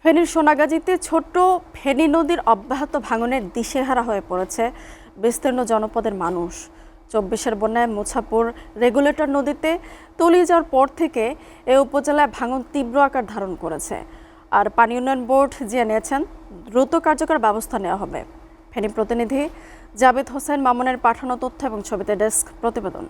ফেনীর সোনাগাজীতে ছোট্ট ফেনী নদীর অব্যাহত ভাঙনের দিশেহারা হয়ে পড়েছে বিস্তীর্ণ জনপদের মানুষ। ২৪-এর বন্যায় মুছাপুর রেগুলেটর নদীতে তলিয়ে যাওয়ার পর থেকে এই উপজেলায় ভাঙন তীব্র আকার ধারণ করেছে। আর পানি উন্নয়ন বোর্ড জানিয়েছেন দ্রুত কার্যকর ব্যবস্থা নেওয়া হবে। ফেনী প্রতিনিধি জাবেদ হোসেন মামুনের পাঠানো তথ্য এবং ছবিতে ডেস্ক প্রতিবেদন।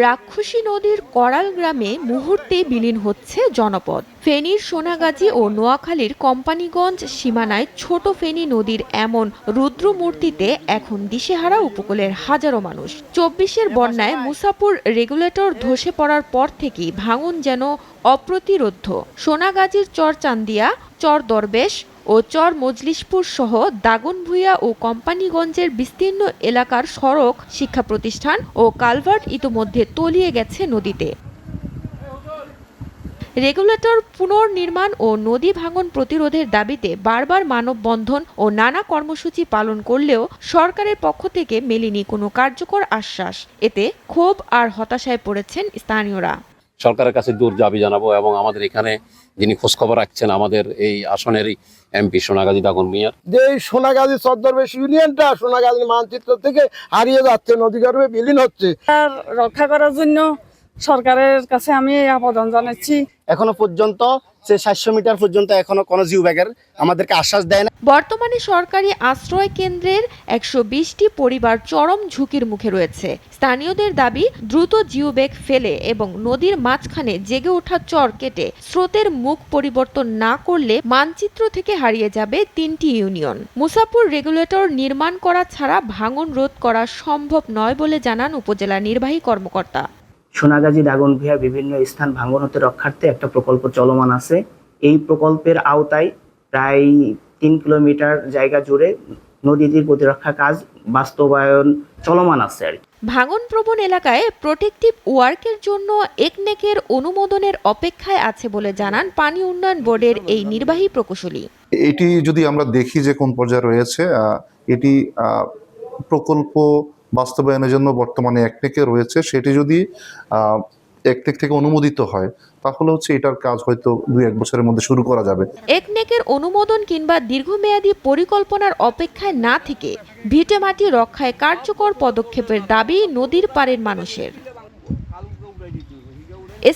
রাক্ষসী নদীর করাল গ্রামে মুহূর্তে বিলীন হচ্ছে জনপদ। ফেনীর সোনাগাজী ও নোয়াখালীর কোম্পানিগঞ্জ সীমানায় ছোট ফেনী নদীর এমন রুদ্র মূর্তিতে এখন দিশেহারা উপকূলের হাজারো মানুষ। ২৪-এর বন্যায় মুছাপুর রেগুলেটর ধসে পড়ার পর থেকেই ভাঙন যেন অপ্রতিরোধ্য। সোনাগাজীর চর চান্দিয়া, চর দরবেশ ও চর মজলিশপুর সহ দাগনভূঞা ও কোম্পানিগঞ্জের বিস্তীর্ণ এলাকার সড়ক, শিক্ষা প্রতিষ্ঠান ও কালভার্ট ইতোমধ্যে তলিয়ে গেছে নদীতে। রেগুলেটর পুনর্নির্মাণ ও নদী ভাঙন প্রতিরোধের দাবিতে বারবার মানববন্ধন ও নানা কর্মসূচি পালন করলেও সরকারের পক্ষ থেকে মেলেনি কোনো কার্যকর আশ্বাস। এতে ক্ষোভ আর হতাশায় পড়েছেন স্থানীয়রা। সরকারের কাছে দূর দাবি জানাবো এবং আমাদের এখানে যিনি খোঁজখবর রাখছেন আমাদের এই আসনেরই এমপি সোনাগাজী দাগনভূঞা, যে সোনাগাজী চরদরবেশ ইউনিয়নটা সোনাগাজী মানচিত্র থেকে হারিয়ে যাচ্ছে, নদীগর্ভে বিলীন হচ্ছে। রক্ষা করার জন্য সরকারের কাছে আমি আবেদন জানাচ্ছি। এখনো পর্যন্ত 700 মিটার পর্যন্ত এখনো কোনো জিও ব্যাগের আমাদেরকে আশ্বাস দেয় না। বর্তমানে সরকারি আশ্রয় কেন্দ্রের 120টি পরিবার চরম ঝুঁকির মুখে রয়েছে। স্থানীয়দের দাবি দ্রুত জিও ব্যাগ ফেলে এবং নদীর মাঝখানে জেগে ওঠা চর কেটে স্রোতের মুখ পরিবর্তন না করলে মানচিত্র থেকে হারিয়ে যাবে 3টি ইউনিয়ন। মুছাপুর রেগুলেটর নির্মাণ করা ছাড়া ভাঙন রোধ করা সম্ভব নয় বলে জানান উপজেলা নির্বাহী কর্মকর্তা। সোনাগাজী দাগনভূঞা বিভিন্ন স্থান ভাঙন হতে রক্ষার্থে একটা প্রকল্প চলমান আছে। এই প্রকল্পের আওতায় প্রায় 3 কিলোমিটার জায়গা জুড়ে নদীটির প্রতিরক্ষা কাজ বাস্তবায়ন চলমান আছে। ভাঙন প্রবণ এলাকায় প্রোটেক্টিভ ওয়ার্কের জন্য একনেকের অনুমোদনের অপেক্ষায় আছে বলে জানান পানি উন্নয়ন বোর্ডের এই নির্বাহী প্রকৌশলী। এটি যদি আমরা দেখি যে কোন পর্যায়ে রয়েছে, এটি প্রকল্প বাস্তবায়নের জন্য বর্তমানে একনেকে রয়েছে। সেটি যদি একনেক থেকে অনুমোদিত হয় তাহলে এটার কাজ হয়তো 2-1 বছরের মধ্যে শুরু করা যাবে। একনেকের অনুমোদন কিংবা দীর্ঘমেয়াদী পরিকল্পনার অপেক্ষায় না থেকে ভিটেমাটি রক্ষায় কার্যকর পদক্ষেপের দাবি নদীর পাড়ের মানুষের।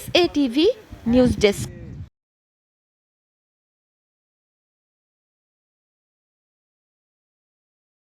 SATV news desk.